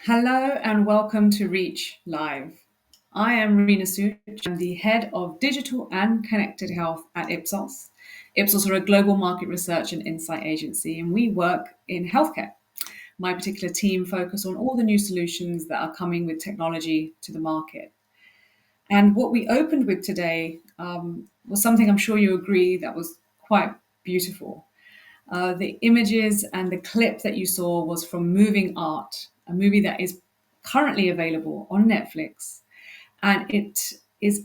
Hello and welcome to Reach Live. I am Rena Such. I'm the head of digital and connected health at Ipsos. Ipsos are a global market research and insight agency, and we work in healthcare. My particular team focus on all the new solutions that are coming with technology to the market. And what we opened with today was something I'm sure you agree that was quite beautiful. The images and the clip that you saw was from Moving Art, a movie that is currently available on Netflix. And it is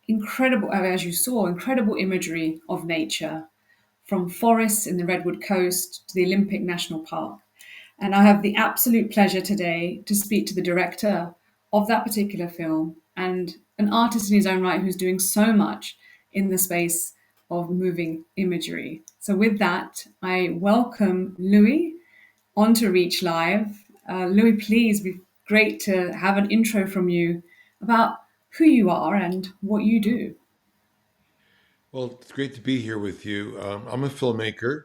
incredible, as you saw, incredible imagery of nature from forests in the Redwood Coast to the Olympic National Park. And I have the absolute pleasure today to speak to the director of that particular film and an artist in his own right who's doing so much in the space of moving imagery. So, with that, I welcome Louis onto Reach Live. Louis, please, be great to have an intro from you about who you are and what you do. Well, it's great to be here with you. I'm a filmmaker,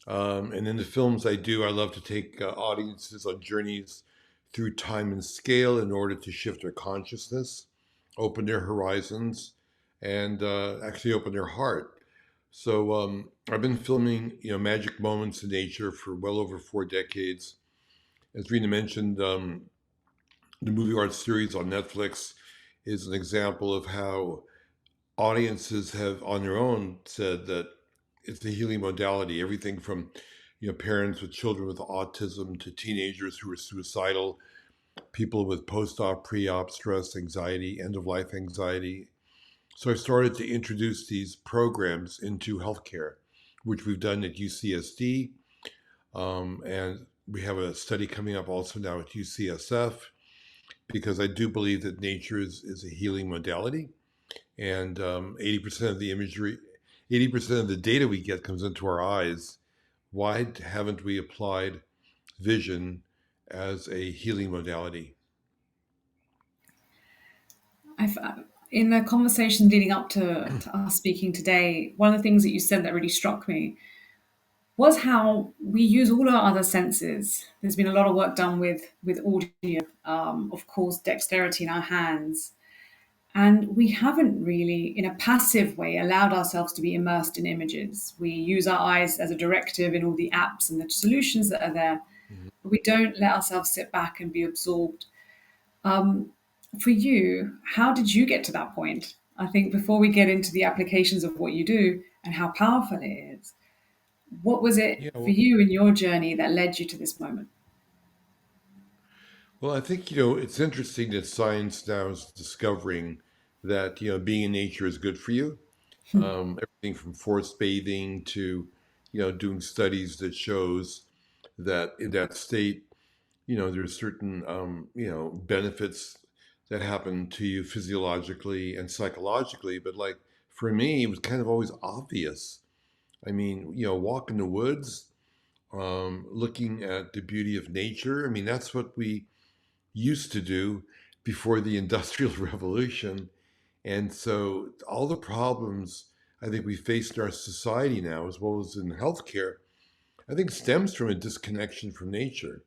and in the films I do, I love to take audiences on journeys through time and scale in order to shift their consciousness, open their horizons, and actually open their heart. So I've been filming, magic moments in nature for well over 4 decades. As Rena mentioned, the movie art series on Netflix is an example of how audiences have on their own said that it's a healing modality. Everything from parents with children with autism to teenagers who are suicidal, people with post-op, pre-op stress, anxiety, end-of-life anxiety. So I started to introduce these programs into healthcare, which we've done at UCSD, and we have a study coming up also now at UCSF, because I do believe that nature is a healing modality, and 80% of the imagery, 80% of the data we get comes into our eyes. Why haven't we applied vision as a healing modality? I've, in the conversation leading up to us speaking today, one of the things that you said that really struck me was how we use all our other senses. There's been a lot of work done with audio, of course, dexterity in our hands, and we haven't really, in a passive way, allowed ourselves to be immersed in images. We use our eyes as a directive in all the apps and the solutions that are there, Mhm. but we don't let ourselves sit back and be absorbed. For you, how did you get to that point? I think before we get into the applications of what you do and how powerful it is, what was it Yeah, for you in your journey that led you to this moment? well, I think, it's interesting that science now is discovering that, being in nature is good for you. Everything from forest bathing to, doing studies that shows that in that state, there's certain, benefits that happen to you physiologically and psychologically. But like for me, it was kind of always obvious. I mean, walk in the woods, looking at the beauty of nature. I mean, that's what we used to do before the Industrial Revolution. And so all the problems I think we face in our society now, as well as in healthcare, I think stems from a disconnection from nature.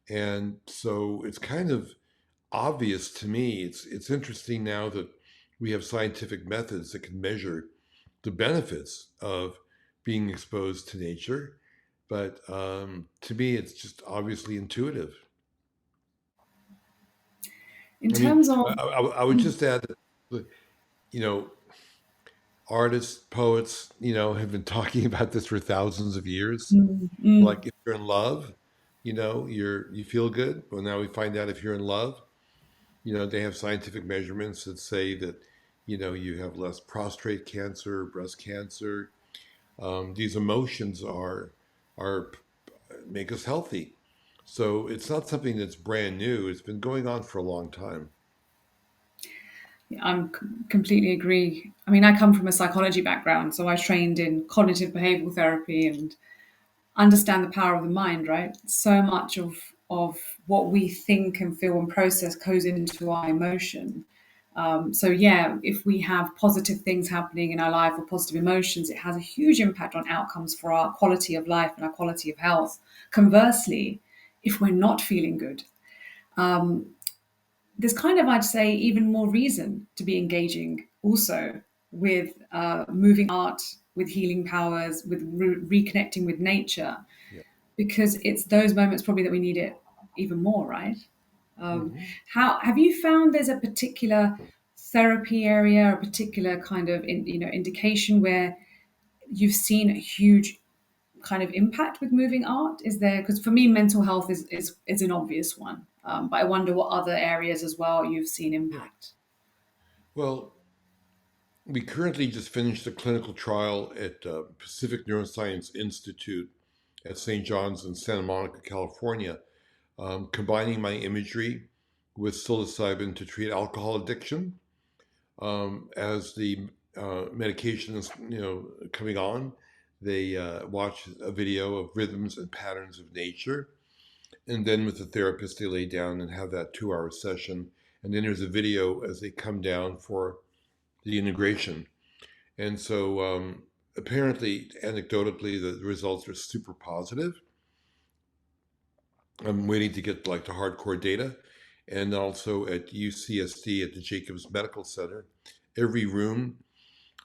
And so it's kind of obvious to me. It's interesting now that we have scientific methods that can measure the benefits of being exposed to nature. But to me, it's just obviously intuitive. In I mean, terms of, I would just add that, you know, artists, poets, have been talking about this for thousands of years. mm, mm, Like if you're in love, you feel good. Well, now we find out if you're in love, they have scientific measurements that say that, you have less prostate cancer, breast cancer. These emotions are make us healthy. So it's not something that's brand new. It's been going on for a long time. completely agree. I mean, I come from a psychology background, so I trained in cognitive behavioral therapy and understand the power of the mind, right? So much of what we think and feel and process goes into our emotion. So yeah, if we have positive things happening in our life or positive emotions, it has a huge impact on outcomes for our quality of life and our quality of health. Conversely, if we're not feeling good, there's kind of, I'd say, even more reason to be engaging also with moving art, with healing powers, with reconnecting with nature, Yeah. because it's those moments probably that we need it even more, right? Hmm. How have you found there's a particular therapy area, a particular kind of indication where you've seen a huge kind of impact with moving art? Is there, because for me mental health is an obvious one, but I wonder what other areas as well you've seen Yeah. impact. Well, we currently just finished a clinical trial at Pacific Neuroscience Institute at St. John's in Santa Monica, California, combining my imagery with psilocybin to treat alcohol addiction. As the medication is, coming on, they watch a video of rhythms and patterns of nature, and then with the therapist, they lay down and have that 2-hour session, and then there's a video as they come down for the integration. And so, apparently, anecdotally, the results are super positive. I'm waiting to get like the hardcore data. And also at UCSD at the Jacobs Medical Center, every room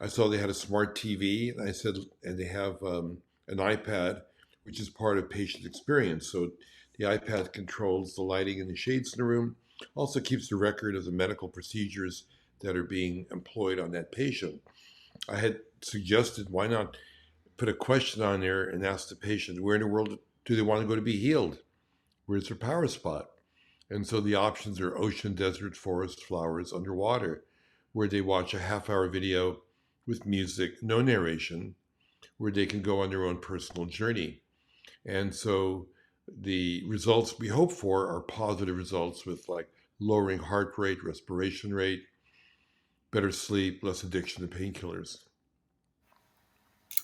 I saw they had a smart TV, and I said, and they have an iPad, which is part of patient experience. So the iPad controls the lighting and the shades in the room, also keeps the record of the medical procedures that are being employed on that patient. I had suggested, why not put a question on there and ask the patient, where in the world do they want to go to be healed? Where's their power spot? And so the options are ocean, desert, forest, flowers, underwater, where they watch a half-hour video with music, no narration, where they can go on their own personal journey. And so the results we hope for are positive results with like lowering heart rate, respiration rate, better sleep, less addiction to painkillers.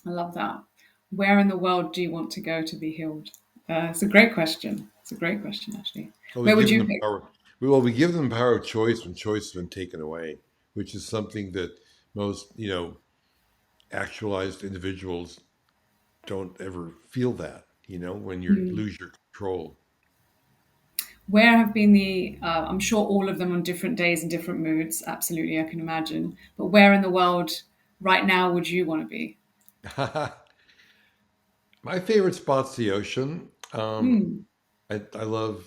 I love that. Where in the world do you want to go to be healed? It's a great question. It's a great question, actually. Well, we Where would give them you the pick? power. Well, we give them power of choice when choice has been taken away, which is something that most, actualized individuals don't ever feel that, when you lose your control. Where have been I'm sure all of them on different days and different moods. Absolutely, I can imagine. But where in the world right now would you want to be? My favorite spot's the ocean. I love,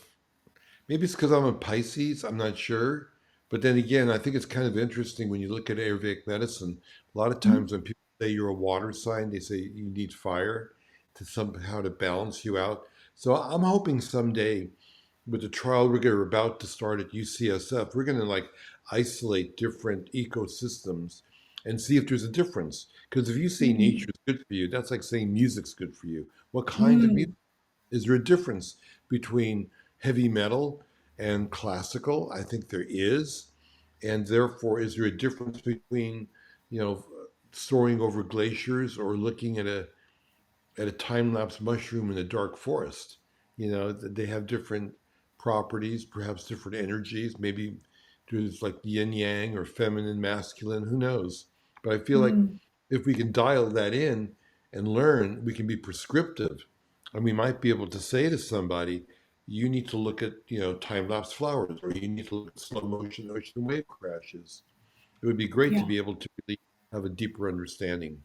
maybe it's because I'm a Pisces, I'm not sure. But then again, I think it's kind of interesting when you look at Ayurvedic medicine. A lot of times when people say you're a water sign, they say you need fire to somehow to balance you out. So I'm hoping someday with the trial we're about to start at UCSF, we're going to like isolate different ecosystems and see if there's a difference. Because if you say nature is good for you, that's like saying music's good for you. What kind of music? Is there a difference between heavy metal and classical? I think there is. And therefore, is there a difference between, you know, soaring over glaciers or looking at a time lapse mushroom in a dark forest? They have different properties, perhaps different energies. Maybe there's like yin yang or feminine, masculine, who knows? But I feel like if we can dial that in and learn, we can be prescriptive. And we might be able to say to somebody, you need to look at, time lapse flowers, or you need to look at slow motion ocean wave crashes. It would be great to Yeah. be able to really have a deeper understanding.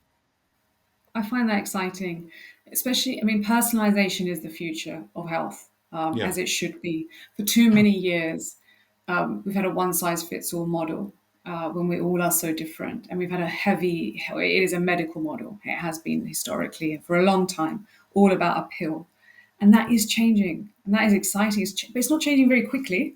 I find that exciting, especially. I mean, personalization is the future of health, Yeah. as it should be. For too many years, we've had a one size fits all model when we all are so different. And we've had it is a medical model. It has been historically for a long time, all about a pill. And that is changing. And that is exciting. But it's not changing very quickly.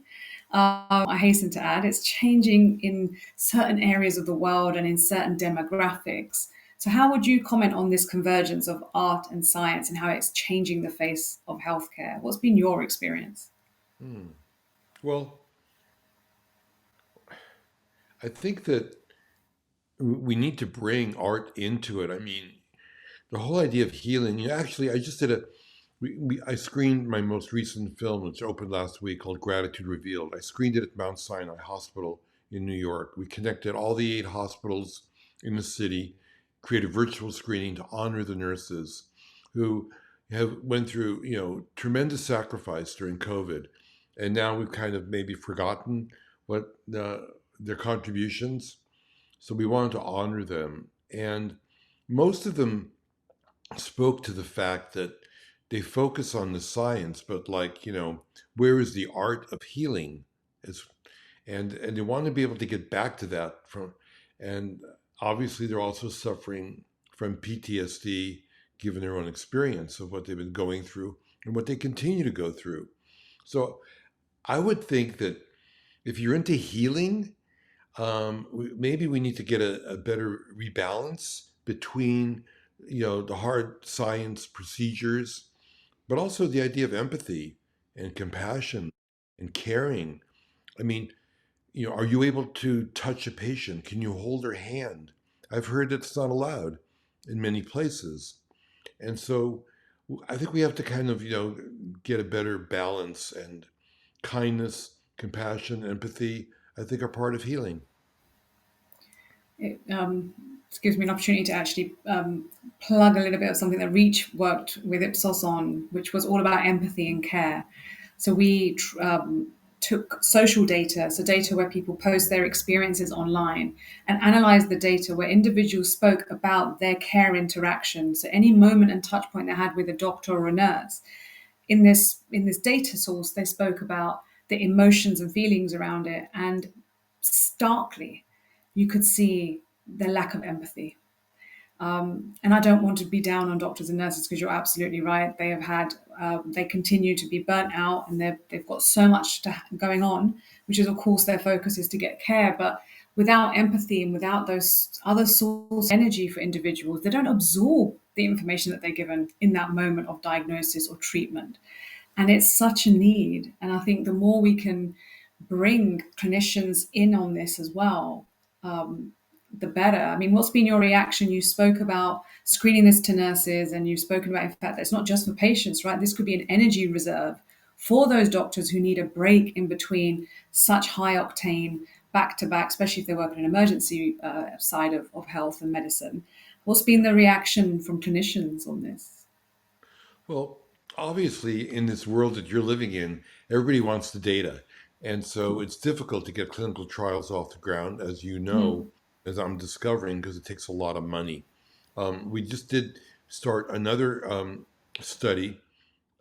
I hasten to add, it's changing in certain areas of the world and in certain demographics. So, how would you comment on this convergence of art and science and how it's changing the face of healthcare? What's been your experience? Hmm. Well, I think that we need to bring art into it. I mean, the whole idea of healing. Actually, I just did a. I screened my most recent film, which opened last week, called Gratitude Revealed. I screened it at Mount Sinai Hospital in New York. We connected all the 8 hospitals in the city, created virtual screening to honor the nurses who have went through, tremendous sacrifice during COVID, and now we've kind of maybe forgotten what their contributions. So we wanted to honor them, and most of them spoke to the fact that they focus on the science, but like, where is the art of healing? Is and they want to be able to get back to that and obviously they're also suffering from PTSD given their own experience of what they've been going through and what they continue to go through. So I would think that if you're into healing, maybe we need to get a better rebalance between, the hard science procedures, but also the idea of empathy and compassion and caring. I mean, are you able to touch a patient? Can you hold their hand? I've heard it's not allowed in many places. And so I think we have to kind of, get a better balance, and kindness, compassion, empathy, I think are part of healing. It gives me an opportunity to actually plug a little bit of something that Reach worked with Ipsos on, which was all about empathy and care. So we took social data, so data where people post their experiences online, and analyzed the data where individuals spoke about their care interaction. So any moment and touch point they had with a doctor or a nurse. In this data source, they spoke about the emotions and feelings around it, and starkly, you could see the lack of empathy. And I don't want to be down on doctors and nurses because you're absolutely right. They have had, they continue to be burnt out, and they've got so much going on, which is, of course, their focus is to get care. But without empathy and without those other source of energy for individuals, they don't absorb the information that they're given in that moment of diagnosis or treatment. And it's such a need. And I think the more we can bring clinicians in on this as well, the better. I mean, what's been your reaction? You spoke about screening this to nurses, and you've spoken about, in fact, that it's not just for patients, right? This could be an energy reserve for those doctors who need a break in between such high octane back to back, especially if they work in an emergency side of health and medicine. What's been Yeah. the reaction from clinicians on this? Well, obviously, in this world that you're living in, everybody wants the data. And so it's difficult to get clinical trials off the ground, as you know, Mm, as I'm discovering, because it takes a lot of money. We just did start another study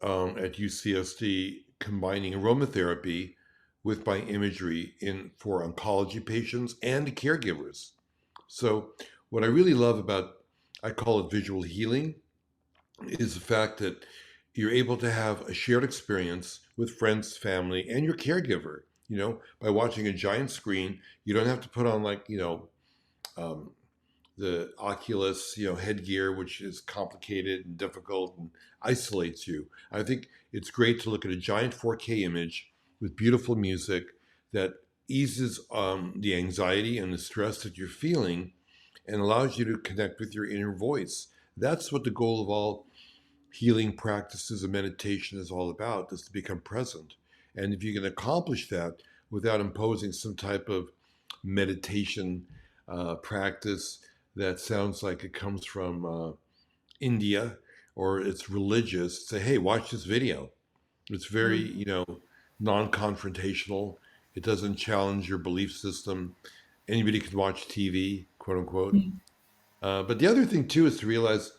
at UCSD combining aromatherapy with bioimagery in for oncology patients and caregivers. So what I really love about, I call it visual healing, is the fact that you're able to have a shared experience with friends, family, and your caregiver. By watching a giant screen, you don't have to put on um, the Oculus, headgear, which is complicated and difficult and isolates you. I think it's great to look at a giant 4K image with beautiful music that eases the anxiety and the stress that you're feeling and allows you to connect with your inner voice. That's what the goal of all healing practices and meditation is all about, is to become present. And if you can accomplish that without imposing some type of meditation practice that sounds like it comes from India or it's religious, say, hey, watch this video. It's very, mm, non-confrontational. It doesn't challenge your belief system. Anybody can watch TV, quote unquote. mm, But the other thing too is to realize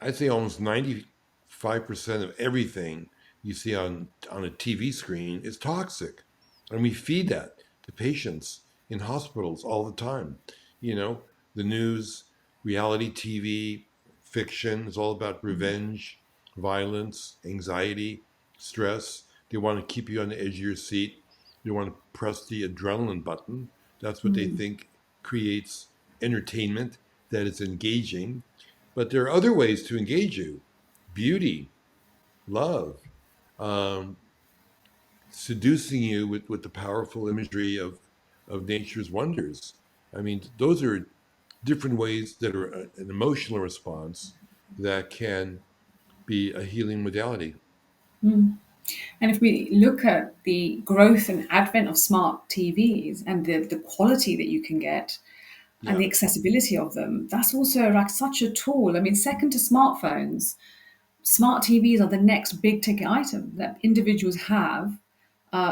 I'd say almost 95% of everything you see on a TV screen is toxic. And we feed that to patients in hospitals all the time. You know, the news, reality TV, fiction is all about revenge, violence, anxiety, stress. They want to keep you on the edge of your seat. They want to press the adrenaline button. That's what they mm, think creates entertainment that is engaging, but there are other ways to engage you: beauty, love, um, seducing you with the powerful imagery of nature's wonders. I mean, those are different ways that are an emotional response that can be a healing modality. mm. And if we look at the growth and advent of smart TVs and the quality that you can get and Yeah, the accessibility of them, that's also like such a tool. I mean, second to smartphones, smart TVs are the next big ticket item that individuals have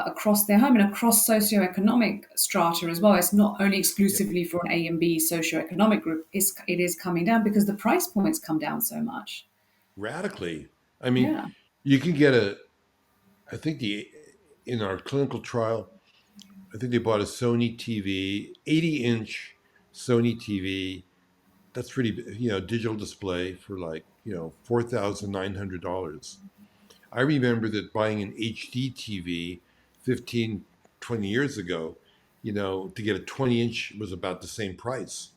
across their home and across socioeconomic strata as well. It's not only yeah, exclusively for an A and B socioeconomic group, it is coming down because the price points come down so much. radically. I mean, Yeah. you can get I think in our clinical trial, I think they bought a Sony TV, 80-inch Sony TV. That's pretty, digital display for like, $4,900. I remember that buying an HD TV 15, 20 years ago, to get a 20-inch was about the same price.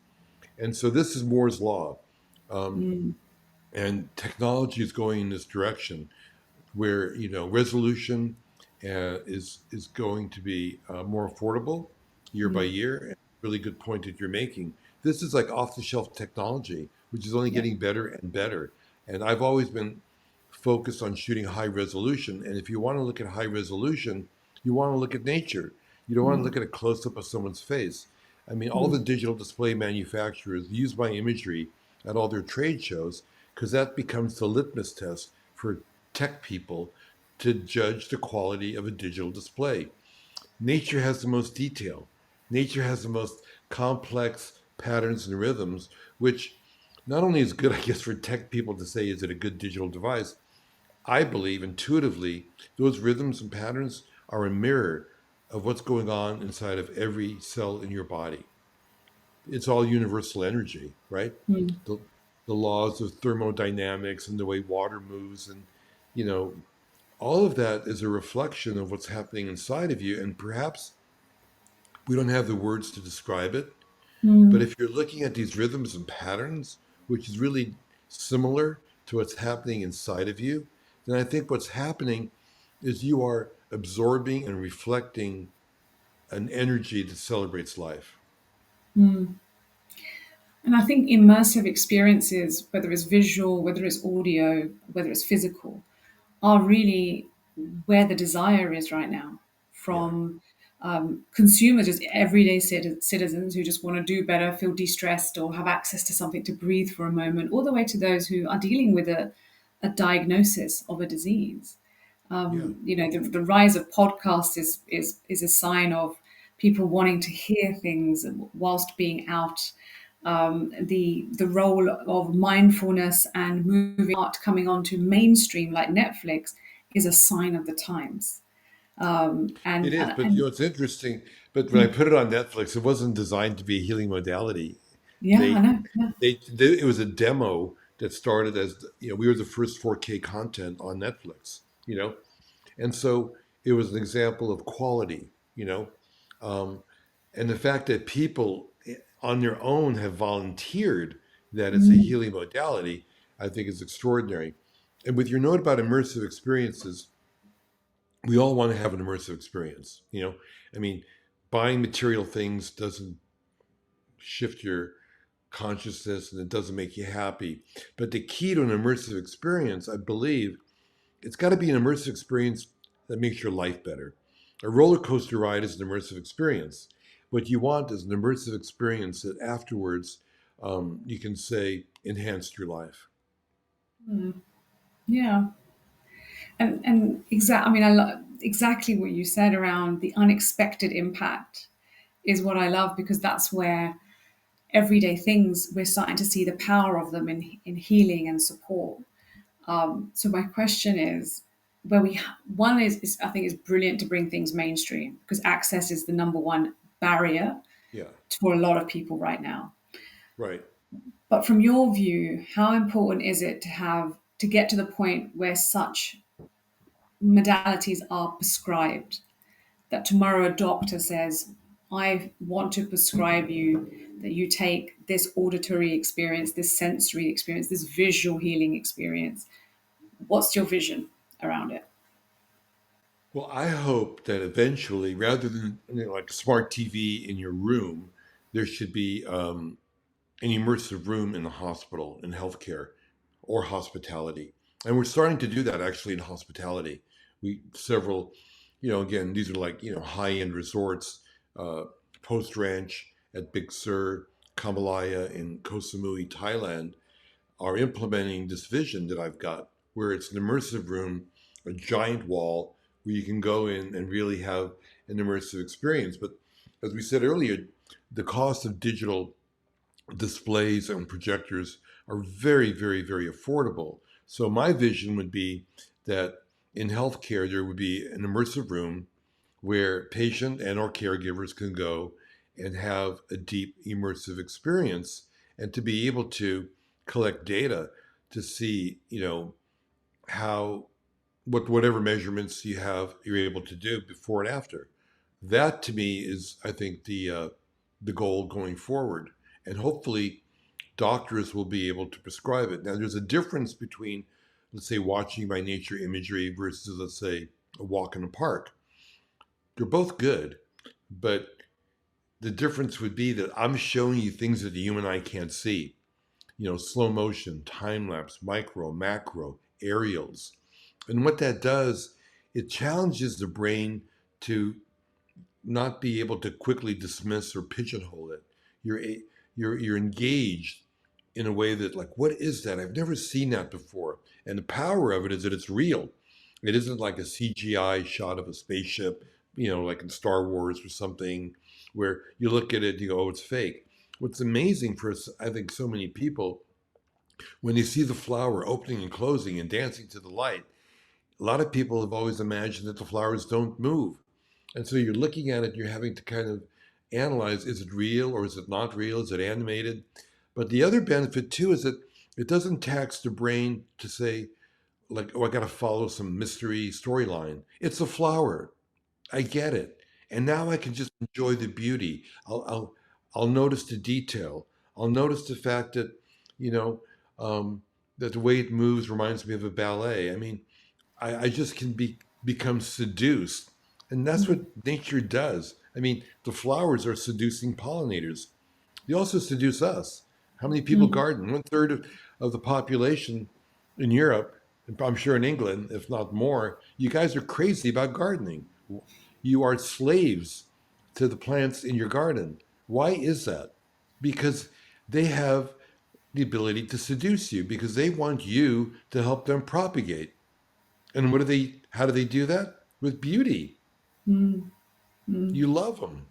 And so this is Moore's Law. Um, Mm, and technology is going in this direction where resolution is going to be more affordable year by mm, year. And really good point that you're making. This is like off the shelf technology, which is only yeah. getting better and better. And I've always been focused on shooting high resolution. And if you want to look at high resolution, you want to look at nature. You don't want to Mm, look at a close up of someone's face. I mean, all the mm, digital display manufacturers use my imagery at all their trade shows because that becomes the litmus test for tech people to judge the quality of a digital display. Nature has the most detail. Nature has the most complex patterns and rhythms, which not only is good, I guess, for tech people to say, is it a good digital device? I believe intuitively those rhythms and patterns are a mirror of what's going on inside of every cell in your body. It's all universal energy, right? mm. the laws of thermodynamics and the way water moves. And, you know, all of that is a reflection of what's happening inside of you. And perhaps we don't have the words to describe it. But Mm, if you're looking at these rhythms and patterns, which is really similar to what's happening inside of you, then I think what's happening is you are absorbing and reflecting an energy that celebrates life. mm. And I think immersive experiences, whether it's visual, whether it's audio, whether it's physical, are really where the desire is right now Yeah, from consumers, just everyday citizens who just want to do better, feel de stressed, or have access to something to breathe for a moment, all the way to those who are dealing with a diagnosis of a disease. yeah. The rise of podcasts is a sign of people wanting to hear things whilst being out. The role of mindfulness and movie art coming onto mainstream like Netflix is a sign of the times. It And, is, and but and it's interesting. But when I put it on Netflix, it wasn't designed to be a healing modality. yeah, I They, know. Yeah. it was a demo that started as we were the first 4K content on Netflix. And so it was an example of quality. Um, and the fact that people on their own have volunteered that it's a Mm, healing modality, I think is extraordinary. And with your note about immersive experiences, we all want to have an immersive experience. I mean, buying material things doesn't shift your consciousness and it doesn't make you happy. But the key to an immersive experience, I believe, it's got to be an immersive experience that makes your life better. A roller coaster ride is an immersive experience. What you want is an immersive experience that afterwards you can say enhanced your life. mm, yeah. And exact. I mean, exactly what you said around the unexpected impact is what I love because that's where everyday things we're starting to see the power of them in healing and support. So my question is, where one is I think is brilliant to bring things mainstream because access is the number one barrier Yeah, for a lot of people right now. right. But from your view, how important is it to get to the point where such modalities are prescribed? That tomorrow a doctor says, I want to prescribe you that you take this auditory experience, this sensory experience, this visual healing experience. What's your vision around it? Well, I hope that eventually, rather than like smart TV in your room, there should be an immersive room in the hospital, in healthcare, or hospitality. And we're starting to do that actually in hospitality. We several, again, these are like high end resorts, uh, Post Ranch at Big Sur, Kamalaya in Koh Samui, Thailand, are implementing this vision that I've got, where it's an immersive room, a giant wall where you can go in and really have an immersive experience. But as we said earlier, the cost of digital displays and projectors are very, very, very affordable. So my vision would be that in healthcare there would be an immersive room where patient and or caregivers can go and have a deep immersive experience and to be able to collect data to see, how whatever measurements you have you're able to do before and after. That to me is, I think, the goal going forward, and hopefully doctors will be able to prescribe it. Now, there's a difference between, let's say, watching by nature imagery versus, let's say, a walk in a park. They're both good, but the difference would be that I'm showing you things that the human eye can't see. Slow motion, time lapse, micro, macro, aerials. And what that does, it challenges the brain to not be able to quickly dismiss or pigeonhole it. You're you're engaged in a way that, like, what is that? I've never seen that before. And the power of it is that it's real. It isn't like a CGI shot of a spaceship, like in Star Wars or something, where you look at it and you go, oh, it's fake. What's amazing for us, I think, so many people, when they see the flower opening and closing and dancing to the light, a lot of people have always imagined that the flowers don't move. And so you're looking at it, you're having to kind of analyze, is it real or is it not real? Is it animated? But the other benefit too is that It doesn't tax the brain to say, like, oh, I got to follow some mystery storyline. It's a flower. I get it. And now I can just enjoy the beauty. I'll notice the detail. I'll notice the fact that, you know, um, that the way it moves reminds me of a ballet. I mean, I just can become seduced. And that's what nature does. I mean, the flowers are seducing pollinators. They also seduce us. How many people Mm. garden? One third of the population in Europe, and I'm sure in England, if not more, you guys are crazy about gardening. You are slaves to the plants in your garden. Why is that? Because they have the ability to seduce you because they want you to help them propagate. And how do they do that? With beauty. You love them.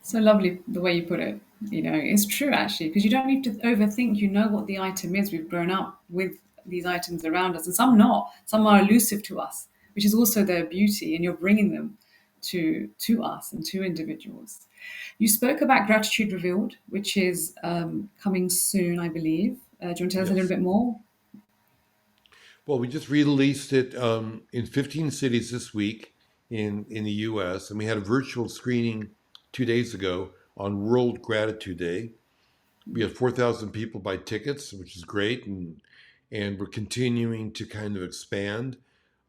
So lovely the way you put it. It's true actually, because you don't need to overthink. You know what the item is. We've grown up with these items around us, and some not. Some are elusive to us, which is also their beauty, and you're bringing them to us and to individuals. You spoke about gratitude revealed, which is coming soon, I believe. Do you want to tell us a little Yes. bit more? Well, we just released it in 15 cities this week in the US, and we had a virtual screening 2 days ago on World Gratitude Day. We had 4,000 people buy tickets, which is great, and we're continuing to kind of expand.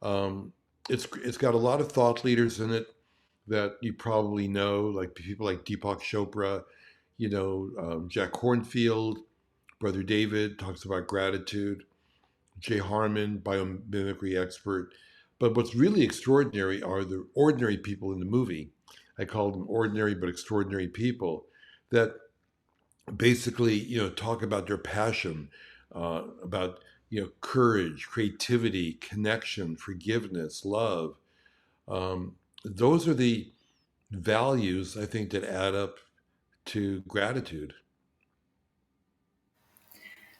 Um, it's got a lot of thought leaders in it that you probably know, like people like Deepak Chopra, Jack Hornfield, Brother David talks about gratitude. Jay Harmon, biomimicry expert. But what's really extraordinary are the ordinary people in the movie. I call them ordinary but extraordinary people that basically, talk about their passion, about courage, creativity, connection, forgiveness, love. Those are the values I think that add up to gratitude.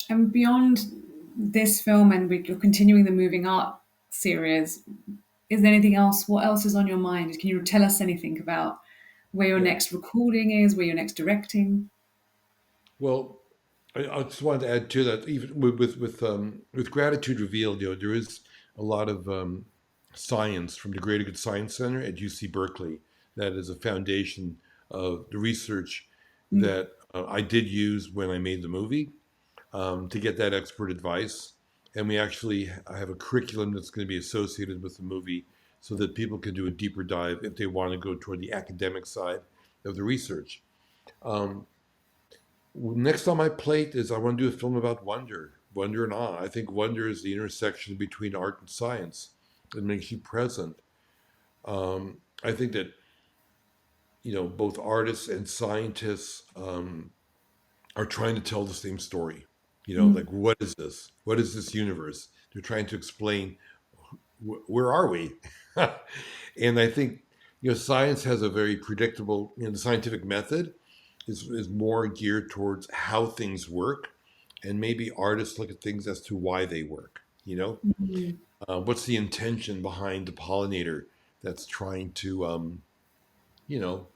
And beyond this film, and you're continuing the Moving Art series, is there anything else? What else is on your mind? Can you tell us anything about where your Yeah. next recording is, where you're next directing? Well, I just wanted to add to that, even with gratitude revealed, there is a lot of science from the Greater Good Science Center at UC Berkeley that is a foundation of the research that I did use when I made the movie to get that expert advice. And we actually have a curriculum that's going to be associated with the movie so that people can do a deeper dive if they want to go toward the academic side of the research. Um, Next on my plate is I want to do a film about wonder and awe. I think wonder is the intersection between art and science. It makes you present. I think that both artists and scientists are trying to tell the same story. Like what is this? What is this universe? They're trying to explain where are we? And I think science has a very predictable. The scientific method is more geared towards how things work, and maybe artists look at things as to why they work. What's the intention behind the pollinator that's trying to you know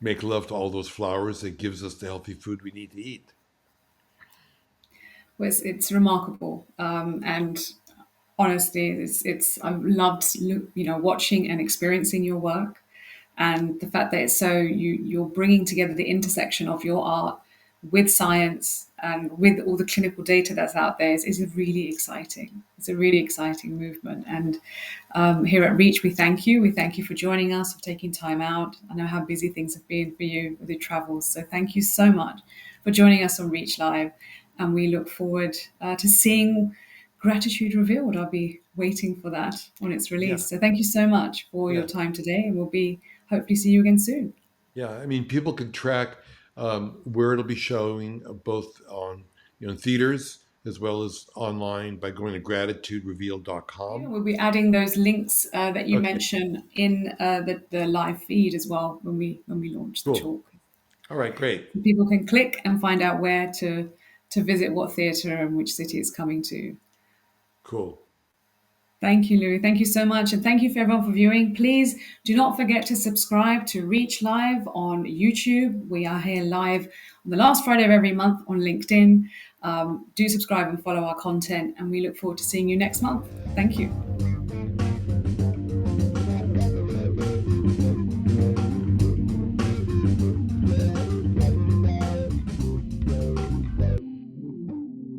make love to all those flowers that gives us the healthy food we need to eat. Well, it's remarkable, and honestly, it's I've loved watching and experiencing your work, and the fact that it's so you're bringing together the intersection of your art with science and with all the clinical data that's out there is really exciting. It's a really exciting movement, and here at Reach, we thank you. We thank you for joining us, for taking time out. I know how busy things have been for you with your travels, so thank you so much for joining us on Reach Live, and we look forward to seeing Gratitude Revealed. I'll be waiting for that on its Yeah, release. So thank you so much for your yeah, time today, and we'll be hopefully see you again soon. yeah. I mean, people can track where it'll be showing, both on in theaters as well as online by going to Yeah, gratituderevealed.com. we'll be adding those links that you Okay, mentioned in the live feed as well when we launch the cool. talk. All right, great, People can click and find out where to visit, what theatre and which city it's coming to. cool. Thank you, Louis. Thank you so much. And thank you for everyone for viewing. Please do not forget to subscribe to Reach Live on YouTube. We are here live on the last Friday of every month on LinkedIn. Do subscribe and follow our content, and we look forward to seeing you next month. Thank you.